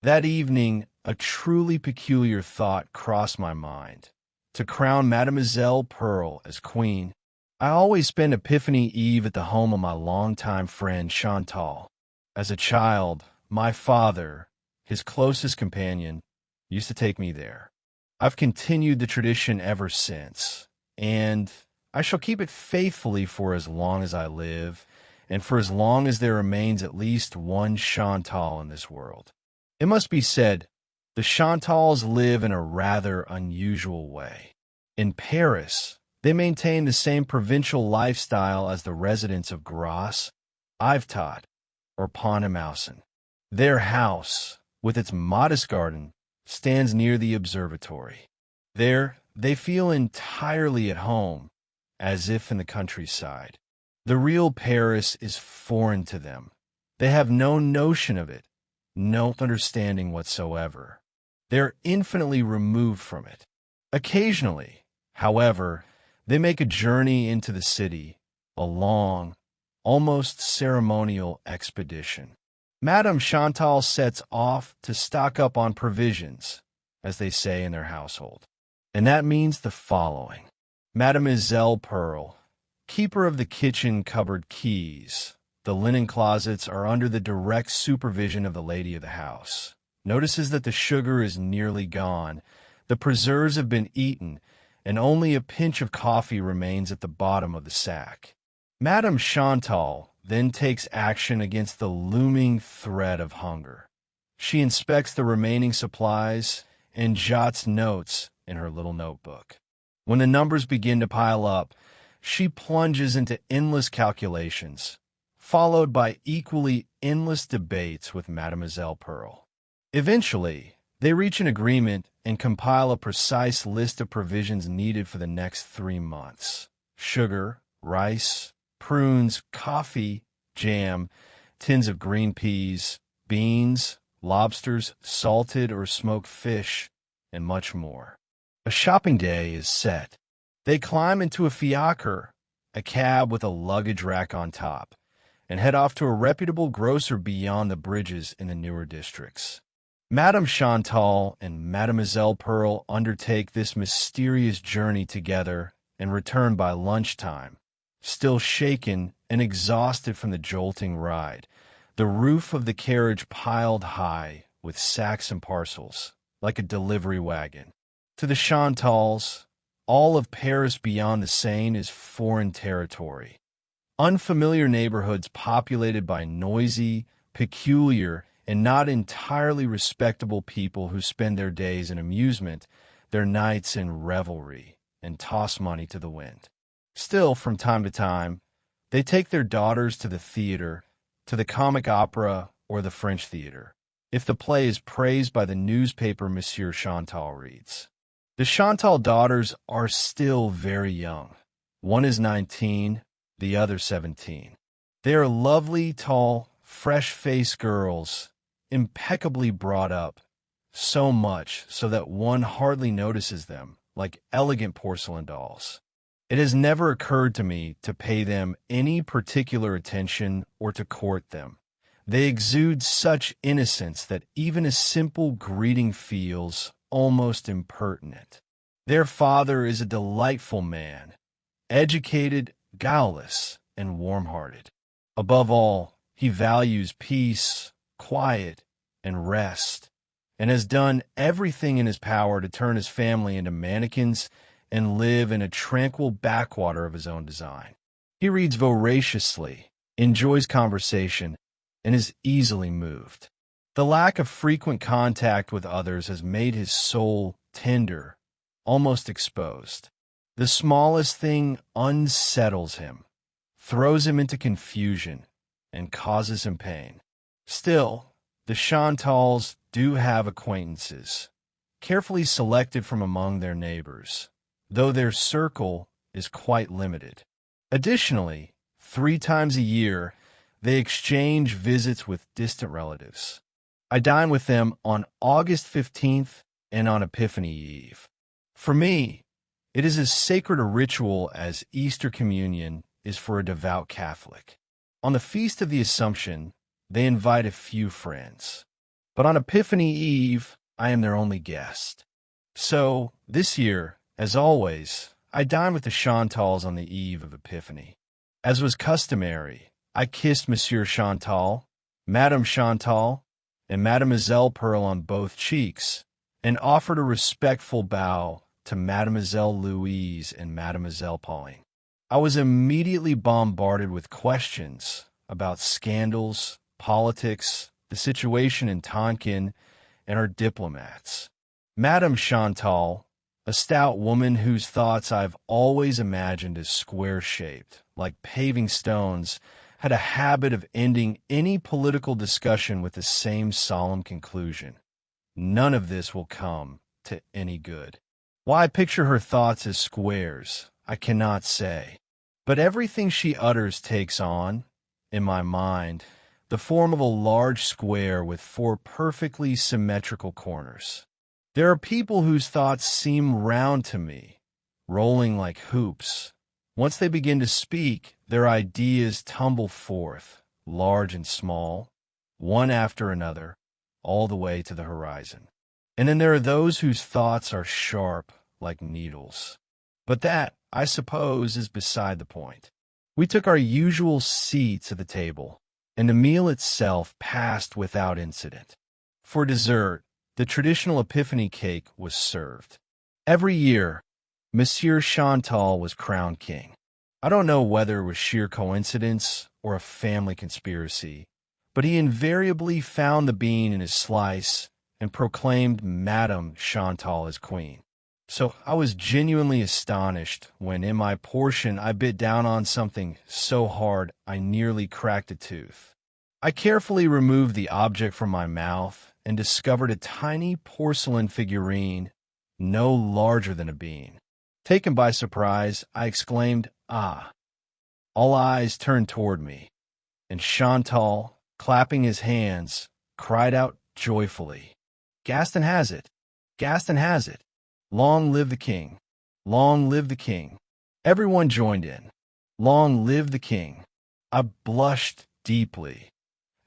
That evening, a truly peculiar thought crossed my mind. To crown Mademoiselle Perle as queen, I always spend Epiphany Eve at the home of my longtime friend Chantal. As a child, my father, his closest companion, used to take me there. I've continued the tradition ever since, and I shall keep it faithfully for as long as I live, and for as long as there remains at least one Chantal in this world. It must be said, the Chantals live in a rather unusual way. In Paris, they maintain the same provincial lifestyle as the residents of Grasse, Yvetot, or Pont-à-Mousson. Their house, with its modest garden, stands near the observatory. There, they feel entirely at home, as if in the countryside. The real Paris is foreign to them. They have no notion of it, no understanding whatsoever. They are infinitely removed from it. Occasionally, however, they make a journey into the city, a long, almost ceremonial expedition. Madame Chantal sets off to stock up on provisions, as they say in their household. And that means the following. Mademoiselle Perle, keeper of the kitchen cupboard keys, the linen closets are under the direct supervision of the lady of the house, notices that the sugar is nearly gone, the preserves have been eaten, and only a pinch of coffee remains at the bottom of the sack. Madame Chantal then takes action against the looming threat of hunger. She inspects the remaining supplies and jots notes in her little notebook. When the numbers begin to pile up, she plunges into endless calculations, followed by equally endless debates with Mademoiselle Perle. Eventually, they reach an agreement and compile a precise list of provisions needed for the next 3 months. Sugar, rice, prunes, coffee, jam, tins of green peas, beans, lobsters, salted or smoked fish, and much more. A shopping day is set. They climb into a fiacre, a cab with a luggage rack on top, and head off to a reputable grocer beyond the bridges in the newer districts. Madame Chantal and Mademoiselle Perle undertake this mysterious journey together and return by lunchtime, still shaken and exhausted from the jolting ride, the roof of the carriage piled high with sacks and parcels, like a delivery wagon. To the Chantals, all of Paris beyond the Seine is foreign territory. Unfamiliar neighborhoods populated by noisy, peculiar, and not entirely respectable people who spend their days in amusement, their nights in revelry, and toss money to the wind. Still, from time to time, they take their daughters to the theater, to the comic opera, or the French theater, if the play is praised by the newspaper Monsieur Chantal reads. The Chantal daughters are still very young. One is 19, the other 17. They are lovely, tall, fresh-faced girls, impeccably brought up, so much so that one hardly notices them, like elegant porcelain dolls. It has never occurred to me to pay them any particular attention or to court them. They exude such innocence that even a simple greeting feels almost impertinent. Their father is a delightful man, educated, guileless, and warm-hearted. Above all, he values peace, quiet, and rest, and has done everything in his power to turn his family into mannequins and live in a tranquil backwater of his own design. He reads voraciously, enjoys conversation, and is easily moved. The lack of frequent contact with others has made his soul tender, almost exposed. The smallest thing unsettles him, throws him into confusion, and causes him pain. Still, the Chantals do have acquaintances, carefully selected from among their neighbors, though their circle is quite limited. Additionally, 3 times a year, they exchange visits with distant relatives. I dine with them on August 15th and on Epiphany Eve. For me, it is as sacred a ritual as Easter Communion is for a devout Catholic. On the Feast of the Assumption, they invite a few friends. but on Epiphany Eve, I am their only guest. So, this year, as always, I dined with the Chantals on the eve of Epiphany. As was customary, I kissed Monsieur Chantal, Madame Chantal, and Mademoiselle Perle on both cheeks, and offered a respectful bow to Mademoiselle Louise and Mademoiselle Pauline. I was immediately bombarded with questions about scandals, politics, the situation in Tonkin, and our diplomats. Madame Chantal, a stout woman whose thoughts I've always imagined as square-shaped, like paving stones, had a habit of ending any political discussion with the same solemn conclusion: none of this will come to any good. Why I picture her thoughts as squares, I cannot say. But everything she utters takes on, in my mind, the form of a large square with 4 perfectly symmetrical corners. There are people whose thoughts seem round to me, rolling like hoops. Once they begin to speak, their ideas tumble forth, large and small, one after another, all the way to the horizon. And then there are those whose thoughts are sharp like needles. But that, I suppose, is beside the point. We took our usual seats at the table, and the meal itself passed without incident. For dessert, the traditional Epiphany cake was served. Every year, Monsieur Chantal was crowned king. I don't know whether it was sheer coincidence or a family conspiracy, but he invariably found the bean in his slice and proclaimed Madame Chantal as queen. So I was genuinely astonished when in my portion I bit down on something so hard I nearly cracked a tooth. I carefully removed the object from my mouth and discovered a tiny porcelain figurine no larger than a bean. Taken by surprise, I exclaimed, "Ah!" All eyes turned toward me, and Chantal, clapping his hands, cried out joyfully, "Gaston has it! Gaston has it! Long live the king! Long live the king!" Everyone joined in. Long live the king! I blushed deeply,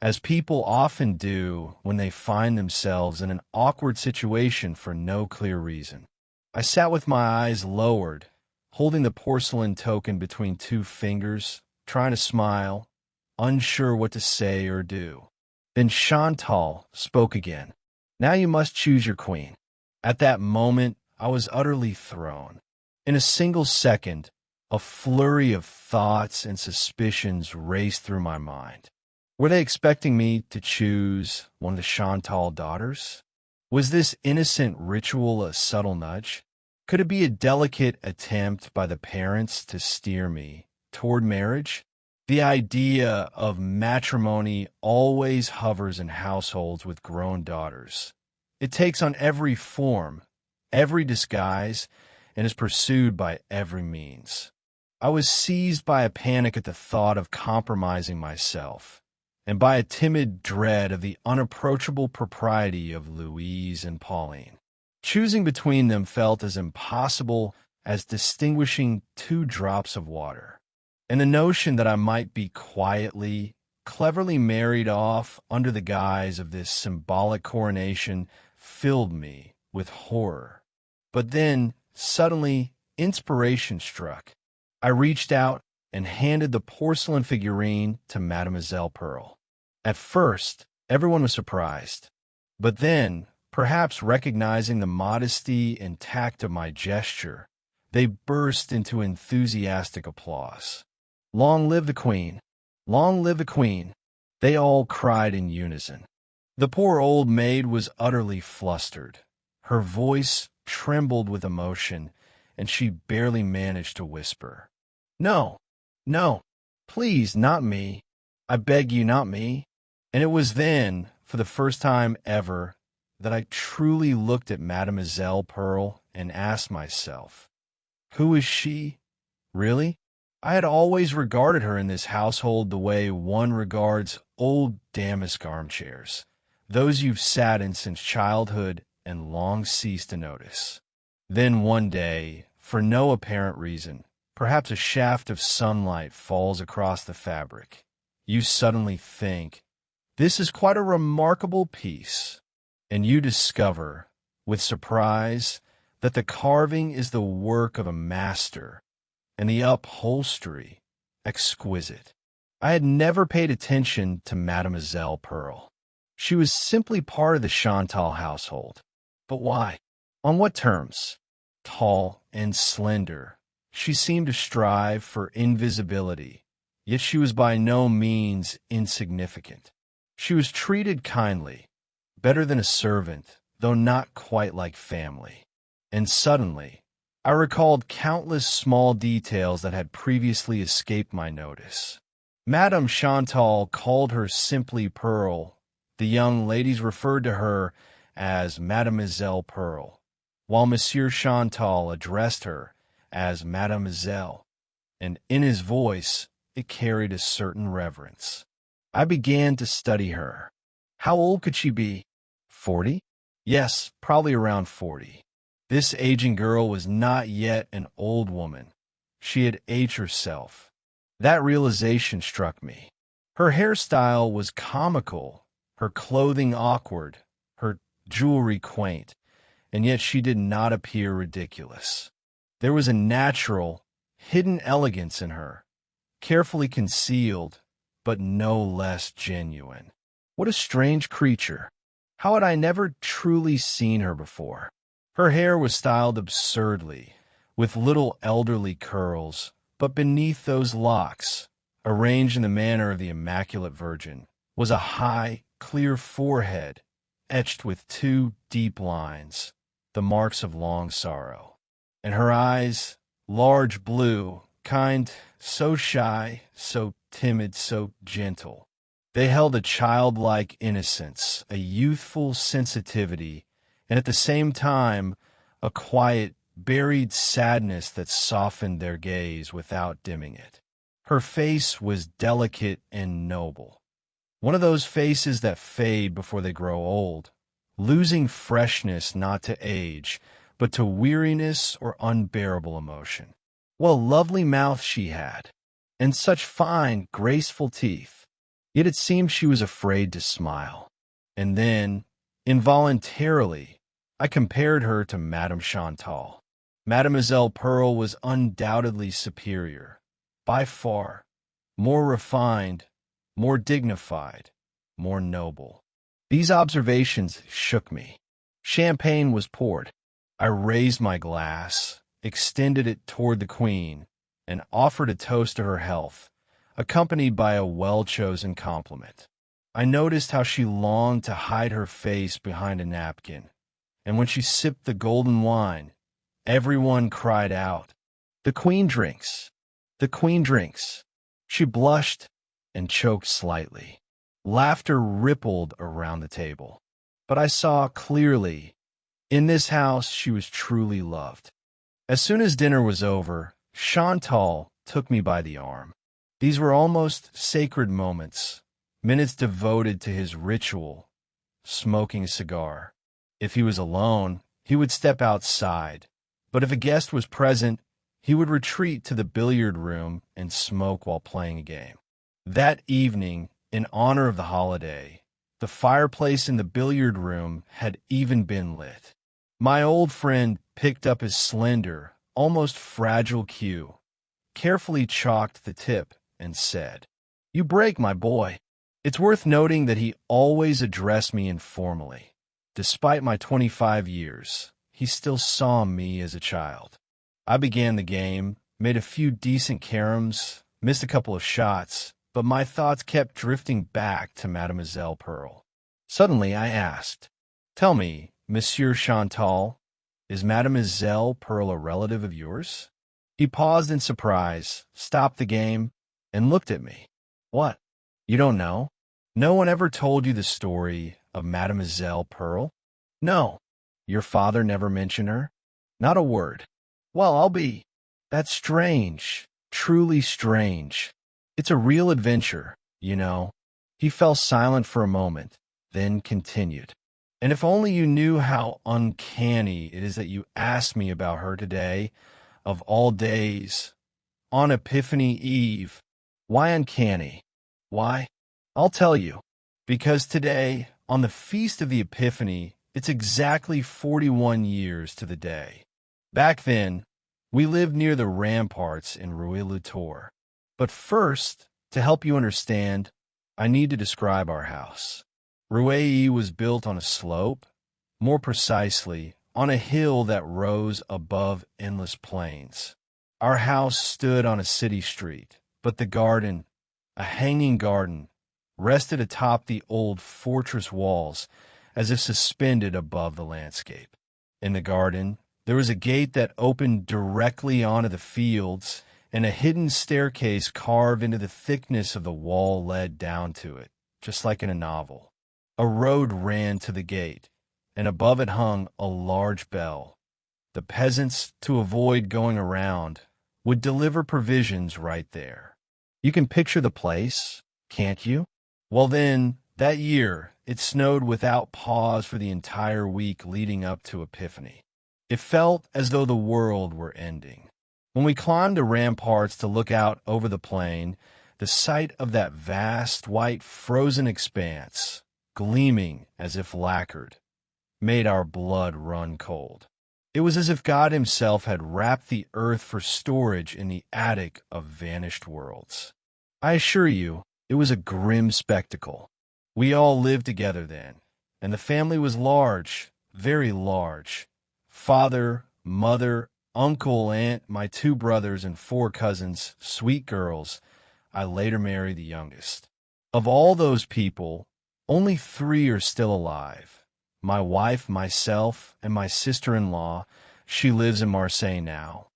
as people often do when they find themselves in an awkward situation for no clear reason. I sat with my eyes lowered, holding the porcelain token between 2 fingers, trying to smile, unsure what to say or do. Then Chantal spoke again. "Now you must choose your queen." At that moment, I was utterly thrown. In a single second, a flurry of thoughts and suspicions raced through my mind. Were they expecting me to choose one of the Chantal daughters? Was this innocent ritual a subtle nudge? Could it be a delicate attempt by the parents to steer me toward marriage? The idea of matrimony always hovers in households with grown daughters. It takes on every form, every disguise, and is pursued by every means. I was seized by a panic at the thought of compromising myself, and by a timid dread of the unapproachable propriety of Louise and Pauline. Choosing between them felt as impossible as distinguishing 2 drops of water, and the notion that I might be quietly, cleverly married off under the guise of this symbolic coronation filled me with horror. But then, suddenly, inspiration struck. I reached out and handed the porcelain figurine to Mademoiselle Perle. At first, everyone was surprised. But then, perhaps recognizing the modesty and tact of my gesture, they burst into enthusiastic applause. "Long live the Queen! Long live the Queen!" they all cried in unison. The poor old maid was utterly flustered. Her voice trembled with emotion, and she barely managed to whisper, "No, no, please, not me. I beg you, not me." And it was then, for the first time ever, that I truly looked at Mademoiselle Perle and asked myself, who is she, really? I had always regarded her in this household the way one regards old damask armchairs, those you've sat in since childhood and long ceased to notice. Then one day, for no apparent reason, perhaps a shaft of sunlight falls across the fabric. You suddenly think, this is quite a remarkable piece. and you discover, with surprise, that the carving is the work of a master, and the upholstery exquisite. I had never paid attention to Mademoiselle Perle. She was simply part of the Chantal household. But why? On what terms? Tall and slender, she seemed to strive for invisibility, yet she was by no means insignificant. She was treated kindly, better than a servant, though not quite like family. And suddenly, I recalled countless small details that had previously escaped my notice. Madame Chantal called her simply Pearl. The young ladies referred to her as Mademoiselle Perle, while Monsieur Chantal addressed her as Mademoiselle, and in his voice it carried a certain reverence. I began to study her. How old could she be? 40? Yes, probably around 40. This aging girl was not yet an old woman. She had aged herself. That realization struck me. Her hairstyle was comical, her clothing awkward, her jewelry quaint, and yet she did not appear ridiculous. There was a natural, hidden elegance in her, carefully concealed, but no less genuine. What a strange creature! How had I never truly seen her before? Her hair was styled absurdly, with little elderly curls, but beneath those locks, arranged in the manner of the Immaculate Virgin, was a high, clear forehead, etched with two deep lines, the marks of long sorrow. And her eyes, large blue, kind, so shy, so timid, so gentle. They held a childlike innocence, a youthful sensitivity, and at the same time, a quiet, buried sadness that softened their gaze without dimming it. Her face was delicate and noble. One of those faces that fade before they grow old, losing freshness not to age, but to weariness or unbearable emotion. What a lovely mouth she had, and such fine, graceful teeth. Yet it seemed she was afraid to smile. And then, involuntarily, I compared her to Madame Chantal. Mademoiselle Perle was undoubtedly superior, by far, more refined, more dignified, more noble. These observations shook me. Champagne was poured. I raised my glass, extended it toward the Queen, and offered a toast to her health, accompanied by a well-chosen compliment. I noticed how she longed to hide her face behind a napkin, and when she sipped the golden wine, everyone cried out, "The Queen drinks! The Queen drinks!" She blushed and choked slightly. Laughter rippled around the table. But I saw clearly, in this house she was truly loved. As soon as dinner was over, Chantal took me by the arm. These were almost sacred moments, minutes devoted to his ritual, smoking a cigar. If he was alone, he would step outside, but if a guest was present, he would retreat to the billiard room and smoke while playing a game. That evening, in honor of the holiday, the fireplace in the billiard room had even been lit. My old friend picked up his slender, almost fragile cue, carefully chalked the tip, and said, "You break, my boy." It's worth noting that he always addressed me informally. Despite my 25 years, he still saw me as a child. I began the game, made a few decent caroms, missed a couple of shots, but my thoughts kept drifting back to Mademoiselle Perle. Suddenly I asked, "Tell me, Monsieur Chantal, is Mademoiselle Perle a relative of yours?" He paused in surprise, stopped the game, and looked at me. "What? You don't know? No one ever told you the story of Mademoiselle Perle?" "No." "Your father never mentioned her?" "Not a word." "Well, I'll be." "That's strange, truly strange. It's a real adventure, you know." He fell silent for a moment, then continued. "And if only you knew how uncanny it is that you asked me about her today, of all days, on Epiphany Eve." "Why uncanny?" "Why? I'll tell you. Because today, on the feast of the Epiphany, It's exactly 41 years to the day. Back then, we lived near the ramparts in Rueil-le-Tour. But first, to help you understand, I need to describe our house. Rueil was built on a slope, more precisely, on a hill that rose above endless plains. Our house stood on a city street, but the garden, a hanging garden, rested atop the old fortress walls as if suspended above the landscape. In the garden, there was a gate that opened directly onto the fields, and a hidden staircase carved into the thickness of the wall led down to it, just like in a novel. A road ran to the gate, and above it hung a large bell. The peasants, to avoid going around, would deliver provisions right there. You can picture the place, can't you? Well then, that year, it snowed without pause for the entire week leading up to Epiphany. It felt as though the world were ending. When we climbed the ramparts to look out over the plain, the sight of that vast, white, frozen expanse, gleaming as if lacquered, made our blood run cold. It was as if God himself had wrapped the earth for storage in the attic of vanished worlds. I assure you, it was a grim spectacle. We all lived together then, and the family was large, very large. Father, mother, uncle, aunt, my 2 brothers, and 4 cousins, sweet girls. I later married the youngest. Of all those people, only 3 are still alive. My wife, myself, and my sister-in-law. She lives in Marseille now.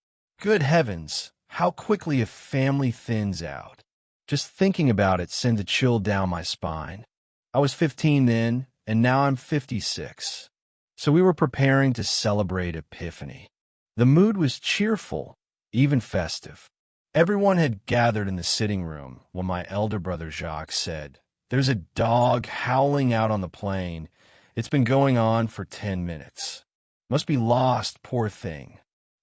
Good heavens, how quickly a family thins out. Just thinking about it sends a chill down my spine. I was 15 then, and now I'm 56. So we were preparing to celebrate Epiphany. The mood was cheerful, even festive. Everyone had gathered in the sitting room when my elder brother Jacques said, "There's a dog howling out on the plain. It's been going on for 10 minutes. Must be lost, poor thing."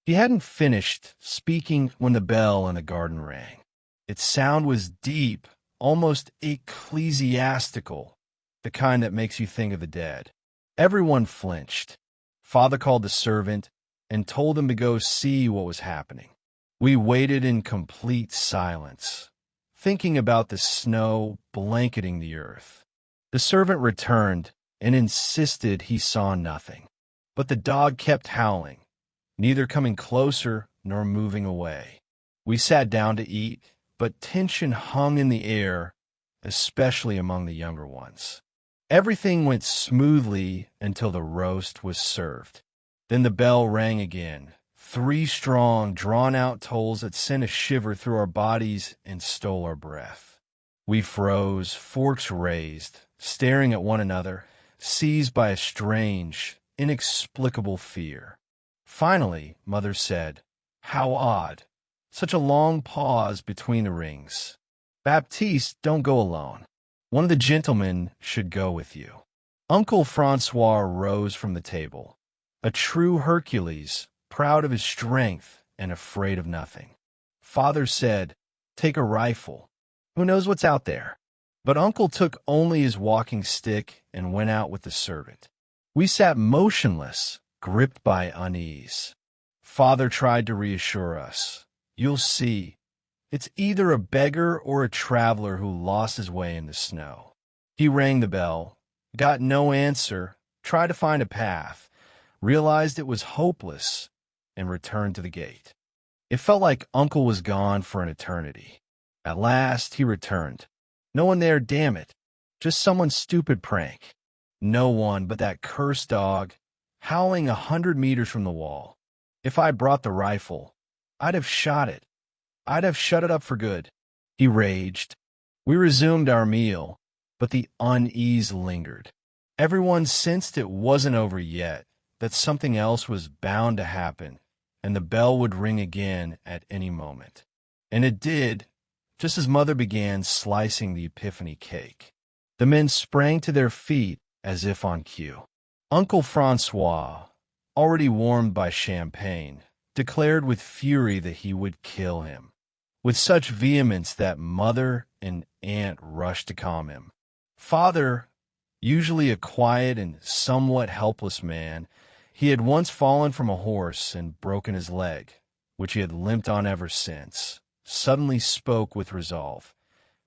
He hadn't finished speaking when the bell in the garden rang. Its sound was deep, almost ecclesiastical, the kind that makes you think of the dead. Everyone flinched. Father called the servant and told him to go see what was happening. We waited in complete silence, thinking about the snow blanketing the earth. The servant returned and insisted he saw nothing. But the dog kept howling, neither coming closer nor moving away. We sat down to eat, but tension hung in the air, especially among the younger ones. Everything went smoothly until the roast was served. Then the bell rang again, 3 strong, drawn-out tolls that sent a shiver through our bodies and stole our breath. We froze, forks raised, staring at one another, seized by a strange, inexplicable fear. Finally, Mother said, "How odd. Such a long pause between the rings. Baptiste, don't go alone. One of the gentlemen should go with you." Uncle Francois rose from the table, a true Hercules, proud of his strength and afraid of nothing. Father said, "Take a rifle. Who knows what's out there?" But Uncle took only his walking stick and went out with the servant. We sat motionless, gripped by unease. Father tried to reassure us. "You'll see. It's either a beggar or a traveler who lost his way in the snow." He rang the bell, got no answer, tried to find a path, realized it was hopeless, and returned to the gate. It felt like Uncle was gone for an eternity. At last, he returned. "No one there, damn it. Just someone's stupid prank." No one but that cursed dog, howling 100 meters from the wall. If I brought the rifle, I'd have shot it. I'd have shut it up for good. He raged. We resumed our meal, but the unease lingered. Everyone sensed it wasn't over yet, that something else was bound to happen, and the bell would ring again at any moment. And it did, just as Mother began slicing the Epiphany cake. The men sprang to their feet as if on cue. Uncle Francois, already warmed by champagne, declared with fury that he would kill him, with such vehemence that Mother and Aunt rushed to calm him. Father, Usually a quiet and somewhat helpless man, he had once fallen from a horse and broken his leg, which he had limped on ever since, suddenly spoke with resolve.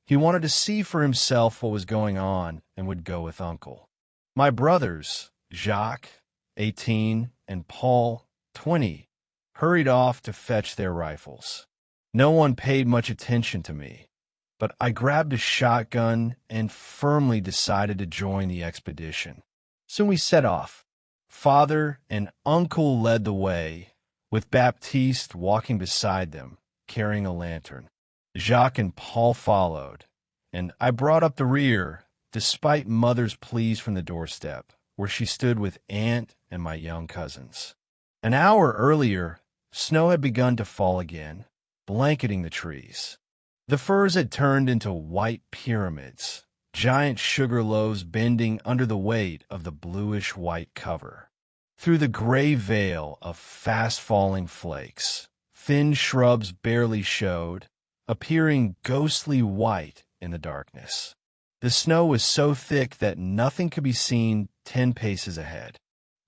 He wanted to see for himself what was going on and would go with Uncle. My brothers, Jacques, 18, and Paul, 20, hurried off to fetch their rifles. No one paid much attention to me, but I grabbed a shotgun and firmly decided to join the expedition. Soon we set off. Father and Uncle led the way, with Baptiste walking beside them, carrying a lantern. Jacques and Paul followed, and I brought up the rear, despite Mother's pleas from the doorstep, where she stood with Aunt and my young cousins. An hour earlier, snow had begun to fall again, blanketing the trees. The firs had turned into white pyramids, giant sugar loaves bending under the weight of the bluish-white cover. Through the gray veil of fast-falling flakes, thin shrubs barely showed, appearing ghostly white in the darkness. The snow was so thick that nothing could be seen 10 paces ahead,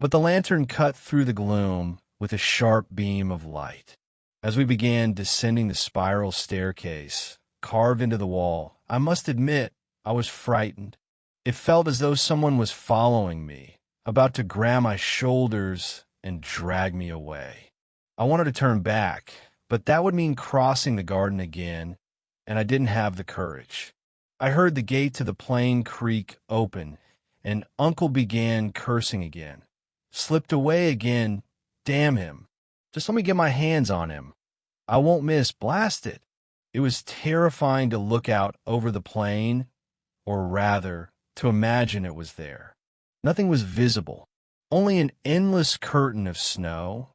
but the lantern cut through the gloom with a sharp beam of light. As we began descending the spiral staircase, carved into the wall, I must admit I was frightened. It felt as though someone was following me, about to grab my shoulders and drag me away. I wanted to turn back, but that would mean crossing the garden again, and I didn't have the courage. I heard the gate to the plain creek open, and Uncle began cursing again. Slipped away again. Damn him. Just let me get my hands on him. I won't miss. Blast it. It was terrifying to look out over the plain, or rather, to imagine it was there. Nothing was visible, only an endless curtain of snow,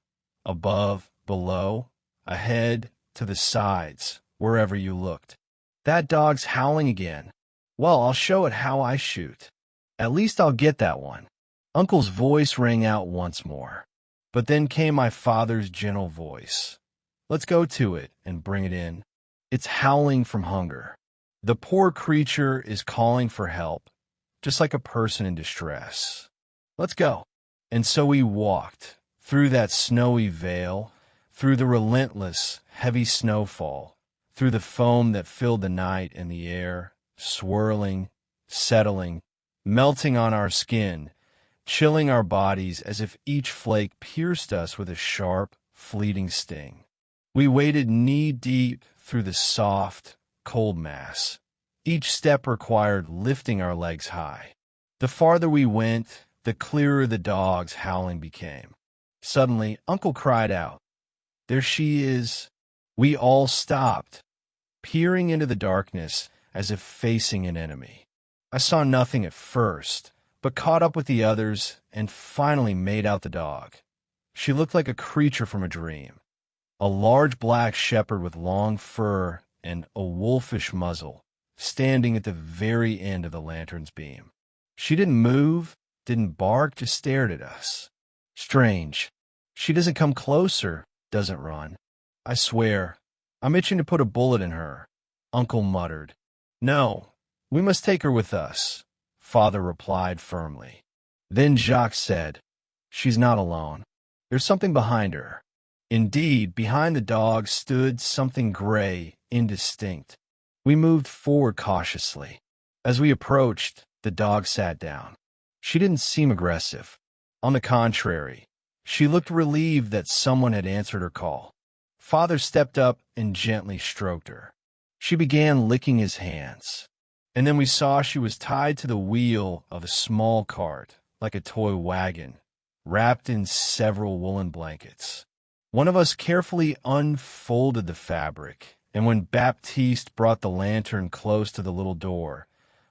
above, below, ahead, to the sides, wherever you looked. That dog's howling again. Well, I'll show it how I shoot. At least I'll get that one. Uncle's voice rang out once more. But then came my father's gentle voice. Let's go to it and bring it in. It's howling from hunger. The poor creature is calling for help, just like a person in distress. Let's go. And so we walked, through that snowy veil, through the relentless, heavy snowfall, through the foam that filled the night and the air, swirling, settling, melting on our skin, chilling our bodies as if each flake pierced us with a sharp, fleeting sting. We waded knee-deep through the soft, cold mass. Each step required lifting our legs high. The farther we went, the clearer the dog's howling became. Suddenly, Uncle cried out, "There she is!" We all stopped, peering into the darkness as if facing an enemy. I saw nothing at first, but caught up with the others and finally made out the dog. She looked like a creature from a dream. A large black shepherd with long fur and a wolfish muzzle, standing at the very end of the lantern's beam. She didn't move, didn't bark, just stared at us. Strange. She doesn't come closer, doesn't run. I swear, I'm itching to put a bullet in her. Uncle muttered. No, we must take her with us, Father replied firmly. Then Jacques said, she's not alone. There's something behind her. Indeed, behind the dog stood something gray, indistinct. We moved forward cautiously. As we approached, the dog sat down. She didn't seem aggressive. On the contrary, she looked relieved that someone had answered her call. Father stepped up and gently stroked her. She began licking his hands. And then we saw she was tied to the wheel of a small cart, like a toy wagon, wrapped in several woolen blankets. One of us carefully unfolded the fabric, and when Baptiste brought the lantern close to the little door,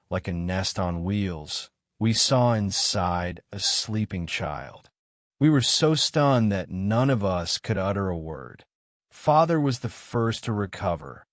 like a nest on wheels, we saw inside a sleeping child. We were so stunned that none of us could utter a word. Father was the first to recover,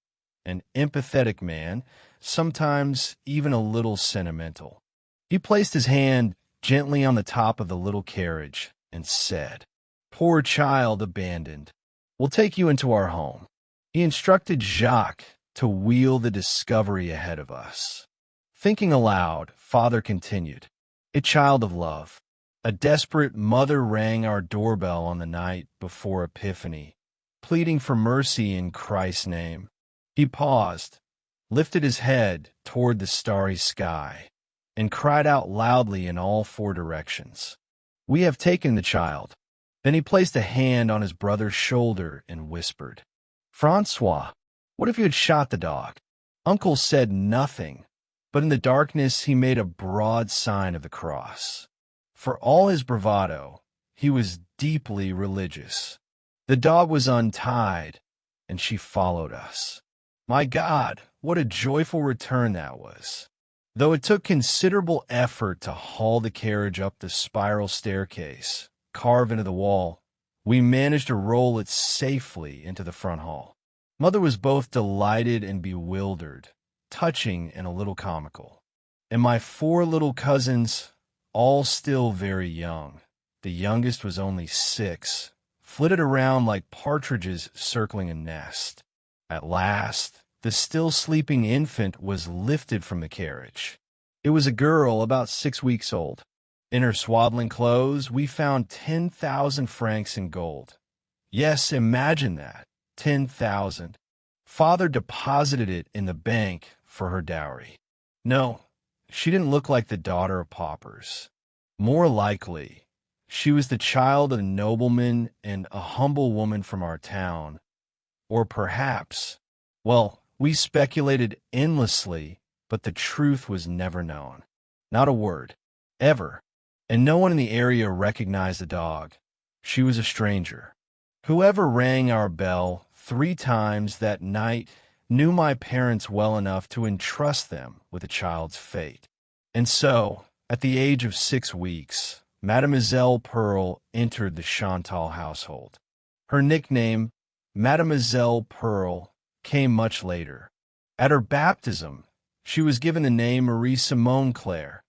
an empathetic man, sometimes even a little sentimental. He placed his hand gently on the top of the little carriage and said, "Poor child abandoned. We'll take you into our home." He instructed Jacques to wheel the discovery ahead of us. Thinking aloud, Father continued, a child of love. A desperate mother rang our doorbell on the night before Epiphany, pleading for mercy in Christ's name. He paused, lifted his head toward the starry sky, and cried out loudly in all four directions, "We have taken the child." Then he placed a hand on his brother's shoulder and whispered, "Francois, what if you had shot the dog?" Uncle said nothing, but in the darkness he made a broad sign of the cross. For all his bravado, he was deeply religious. The dog was untied, and she followed us. My God, what a joyful return that was! Though it took considerable effort to haul the carriage up the spiral staircase, carved into the wall, we managed to roll it safely into the front hall. Mother was both delighted and bewildered, touching and a little comical. And my four little cousins, all still very young, the youngest was only 6, flitted around like partridges circling a nest. At last, the still sleeping infant was lifted from the carriage. It was a girl about 6 weeks old. In her swaddling clothes, we found 10,000 francs in gold. Yes, imagine that, 10,000. Father deposited it in the bank for her dowry. No, she didn't look like the daughter of paupers. More likely, she was the child of a nobleman and a humble woman from our town. Or perhaps, well, we speculated endlessly, but the truth was never known. Not a word, ever. And no one in the area recognized the dog. She was a stranger. Whoever rang our bell 3 times that night knew my parents well enough to entrust them with a child's fate. And so, at the age of 6 weeks, Mademoiselle Perle entered the Chantal household. Her nickname, Mademoiselle Perle, came much later. At her baptism, she was given the name Marie-Simone Claire,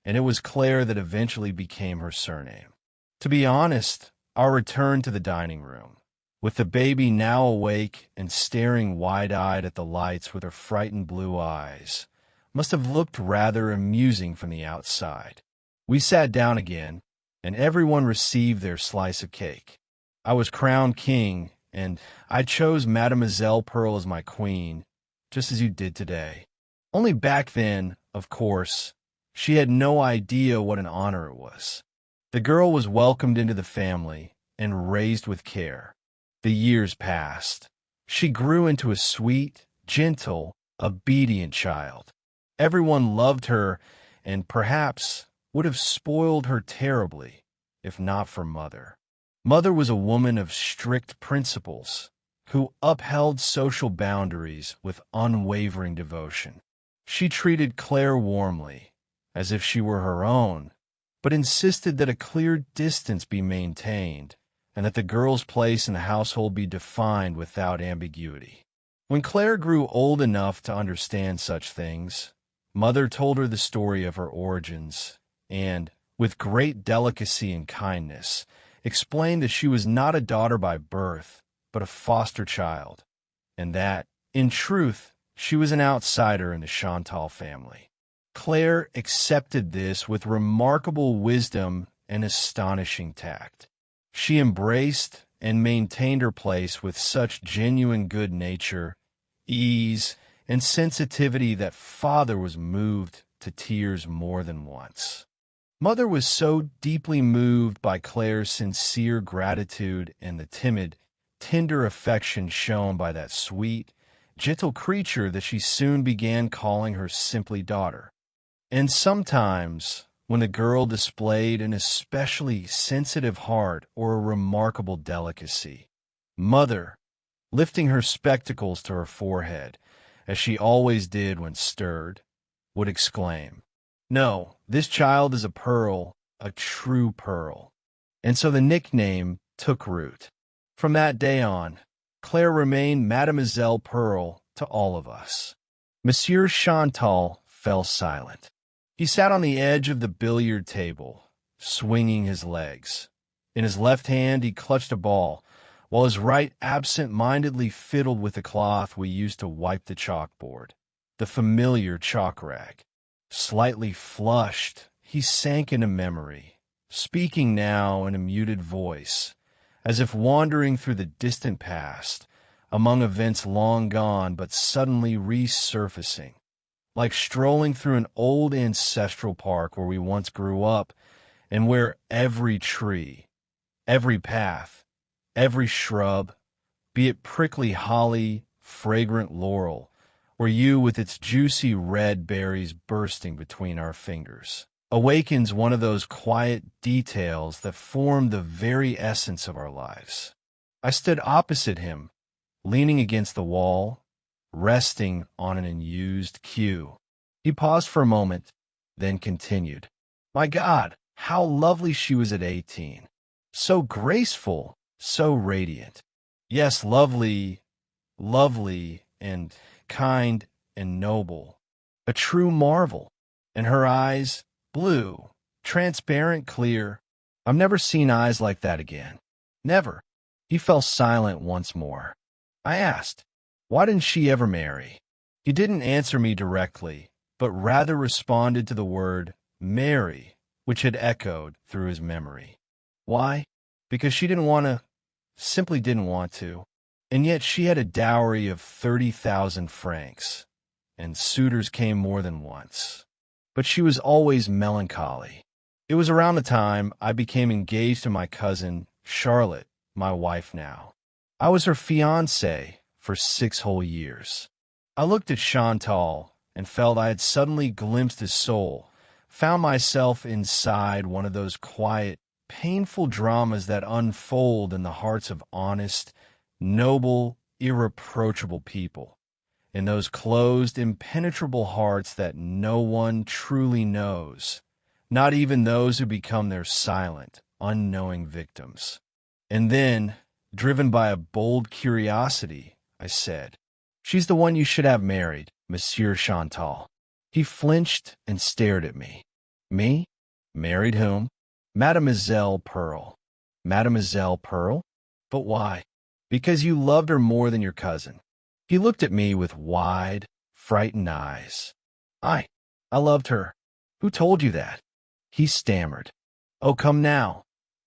and it was Claire that eventually became her surname. To be honest, our return to the dining room, with the baby now awake and staring wide-eyed at the lights with her frightened blue eyes, must have looked rather amusing from the outside. We sat down again, and everyone received their slice of cake. I was crowned king, and I chose Mademoiselle Perle as my queen, just as you did today. Only back then, of course, she had no idea what an honor it was. The girl was welcomed into the family and raised with care. The years passed. She grew into a sweet, gentle, obedient child. Everyone loved her and perhaps would have spoiled her terribly if not for Mother. Mother was a woman of strict principles who upheld social boundaries with unwavering devotion. She treated Claire warmly, as if she were her own, but insisted that a clear distance be maintained and that the girl's place in the household be defined without ambiguity. When Claire grew old enough to understand such things, Mother told her the story of her origins and, with great delicacy and kindness, explained that she was not a daughter by birth, but a foster child, and that, in truth, she was an outsider in the Chantal family. Claire accepted this with remarkable wisdom and astonishing tact. She embraced and maintained her place with such genuine good nature, ease, and sensitivity that Father was moved to tears more than once. Mother was so deeply moved by Claire's sincere gratitude and the timid, tender affection shown by that sweet, gentle creature that she soon began calling her simply daughter. And sometimes, when the girl displayed an especially sensitive heart or a remarkable delicacy, Mother, lifting her spectacles to her forehead, as she always did when stirred, would exclaim, "No, this child is a pearl, a true pearl." And so the nickname took root. From that day on, Claire remained Mademoiselle Perle to all of us. Monsieur Chantal fell silent. He sat on the edge of the billiard table, swinging his legs. In his left hand he clutched a ball, while his right absent-mindedly fiddled with the cloth we used to wipe the chalkboard, the familiar chalk rag. Slightly flushed, he sank into memory, speaking now in a muted voice, as if wandering through the distant past, among events long gone but suddenly resurfacing, like strolling through an old ancestral park where we once grew up and where every tree, every path, every shrub, be it prickly holly, fragrant laurel, or you with its juicy red berries bursting between our fingers, awakens one of those quiet details that form the very essence of our lives. I stood opposite him, leaning against the wall, resting on an unused cue. He paused for a moment, then continued. My God, how lovely she was at 18. So graceful, so radiant. Yes, lovely, lovely, and kind and noble. A true marvel. And her eyes, blue, transparent, clear. I've never seen eyes like that again. Never. He fell silent once more. I asked, why didn't she ever marry? He didn't answer me directly, but rather responded to the word marry, which had echoed through his memory. Why? Because she didn't want to, simply didn't want to. And yet she had a dowry of 30,000 francs, and suitors came more than once. But she was always melancholy. It was around the time I became engaged to my cousin, Charlotte, my wife now. I was her fiancé for 6 whole years. I looked at Chantal and felt I had suddenly glimpsed his soul, found myself inside one of those quiet, painful dramas that unfold in the hearts of honest, noble, irreproachable people, in those closed, impenetrable hearts that no one truly knows, not even those who become their silent, unknowing victims. And then, driven by a bold curiosity, I said, she's the one you should have married, Monsieur Chantal. He flinched and stared at me. Me? Married whom? Mademoiselle Perle. Mademoiselle Perle? But why? Because you loved her more than your cousin. He looked at me with wide, frightened eyes. I loved her. Who told you that? He stammered. Oh, come now.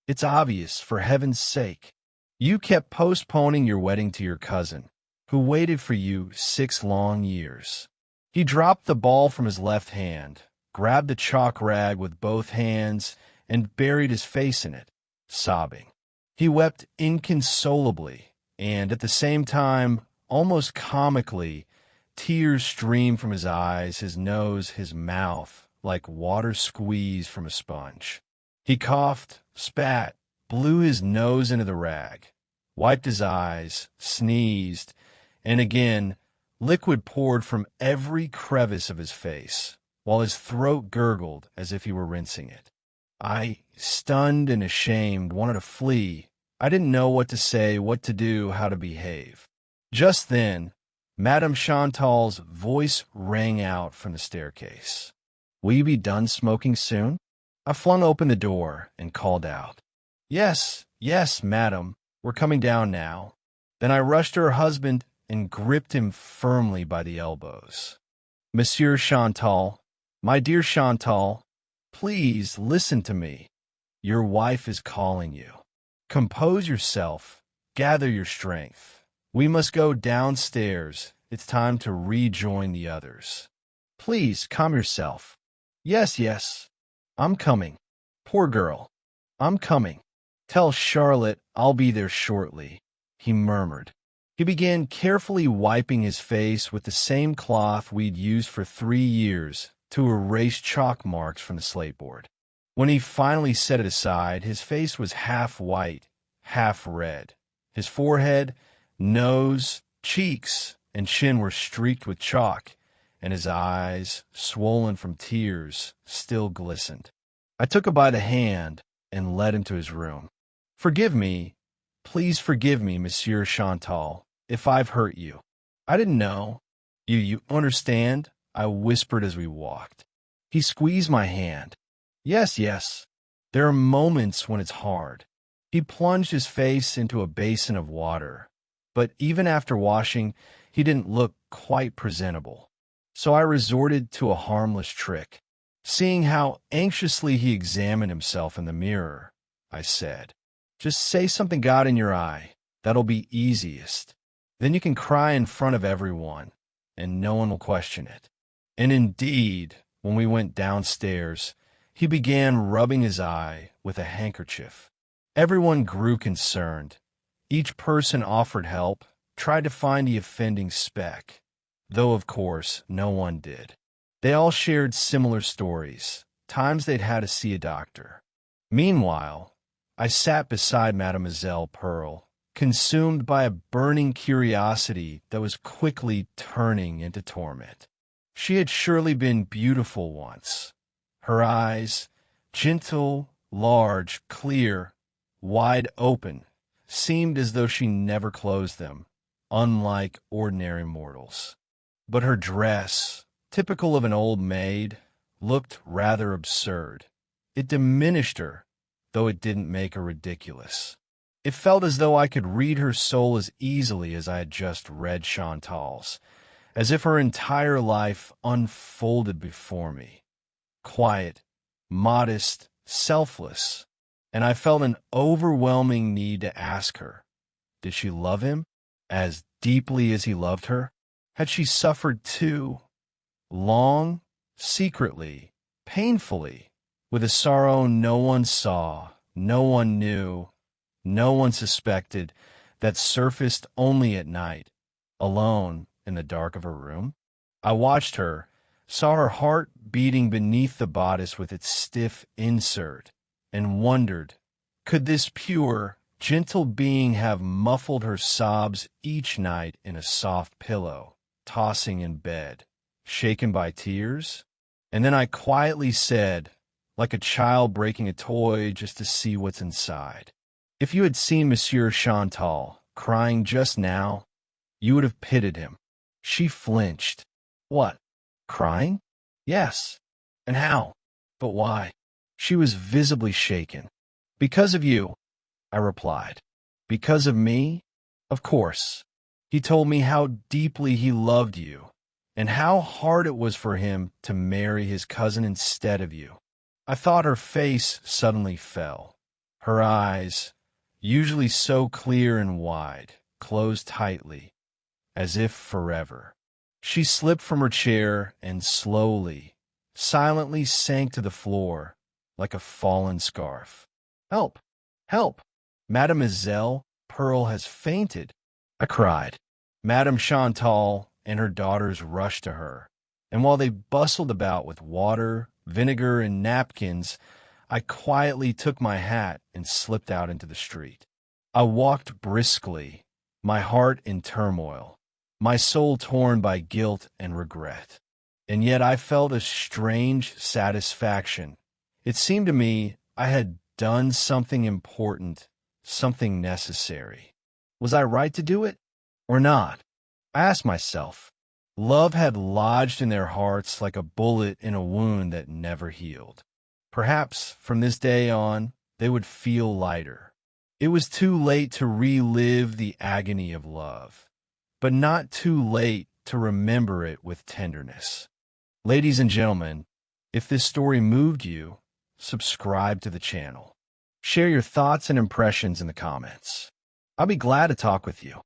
It's obvious, for heaven's sake. You kept postponing your wedding to your cousin, who waited for you 6 long years. He dropped the ball from his left hand, grabbed the chalk rag with both hands, and buried his face in it, sobbing. He wept inconsolably, and at the same time, almost comically, tears streamed from his eyes, his nose, his mouth, like water squeezed from a sponge. He coughed, spat, blew his nose into the rag, wiped his eyes, sneezed, and again, liquid poured from every crevice of his face, while his throat gurgled as if he were rinsing it. I, stunned and ashamed, wanted to flee. I didn't know what to say, what to do, how to behave. Just then, Madame Chantal's voice rang out from the staircase. Will you be done smoking soon? I flung open the door and called out. Yes, yes, madam, we're coming down now. Then I rushed to her husband and gripped him firmly by the elbows. Monsieur Chantal, my dear Chantal, please listen to me. Your wife is calling you. Compose yourself. Gather your strength. We must go downstairs. It's time to rejoin the others. Please, calm yourself. Yes, yes. I'm coming. Poor girl. I'm coming. Tell Charlotte I'll be there shortly, he murmured. He began carefully wiping his face with the same cloth we'd used for 3 years to erase chalk marks from the slateboard. When he finally set it aside, his face was half white, half red. His forehead, nose, cheeks, and chin were streaked with chalk, and his eyes, swollen from tears, still glistened. I took him by the hand and led him to his room. Forgive me, please forgive me, Monsieur Chantal, if I've hurt you. I didn't know. You understand? I whispered as we walked. He squeezed my hand. Yes, yes. There are moments when it's hard. He plunged his face into a basin of water, but even after washing, he didn't look quite presentable. So I resorted to a harmless trick. Seeing how anxiously he examined himself in the mirror, I said, "Just say something got in your eye. That'll be easiest. Then you can cry in front of everyone, and no one will question it." And indeed, when we went downstairs, he began rubbing his eye with a handkerchief. Everyone grew concerned. Each person offered help, tried to find the offending speck, though of course no one did. They all shared similar stories, times they'd had to see a doctor. Meanwhile, I sat beside Mademoiselle Perle, consumed by a burning curiosity that was quickly turning into torment. She had surely been beautiful once. Her eyes, gentle, large, clear, wide open, seemed as though she never closed them, unlike ordinary mortals. But her dress, typical of an old maid, looked rather absurd. It diminished her, though it didn't make her ridiculous. It felt as though I could read her soul as easily as I had just read Chantal's, as if her entire life unfolded before me. Quiet, modest, selfless, and I felt an overwhelming need to ask her, did she love him as deeply as he loved her? Had she suffered too? Long, secretly, painfully, with a sorrow no one saw, no one knew, no one suspected, that surfaced only at night, alone in the dark of her room? I watched her, saw her heart beating beneath the bodice with its stiff insert, and wondered, could this pure, gentle being have muffled her sobs each night in a soft pillow, tossing in bed, shaken by tears? And then I quietly said, like a child breaking a toy just to see what's inside, if you had seen Monsieur Chantal crying just now, you would have pitied him. She flinched. What? Crying? Yes. And how? But why? She was visibly shaken. Because of you, I replied. Because of me? Of course. He told me how deeply he loved you, and how hard it was for him to marry his cousin instead of you. I thought her face suddenly fell. Her eyes, usually so clear and wide, closed tightly, as if forever. She slipped from her chair and slowly, silently sank to the floor like a fallen scarf. Help! Help! Mademoiselle Perle has fainted, I cried. Madame Chantal and her daughters rushed to her, and while they bustled about with water, vinegar, and napkins, I quietly took my hat and slipped out into the street. I walked briskly, my heart in turmoil, my soul torn by guilt and regret. And yet I felt a strange satisfaction. It seemed to me I had done something important, something necessary. Was I right to do it, or not? I asked myself. Love had lodged in their hearts like a bullet in a wound that never healed. Perhaps from this day on, they would feel lighter. It was too late to relive the agony of love, but not too late to remember it with tenderness. Ladies and gentlemen, if this story moved you, subscribe to the channel. Share your thoughts and impressions in the comments. I'll be glad to talk with you.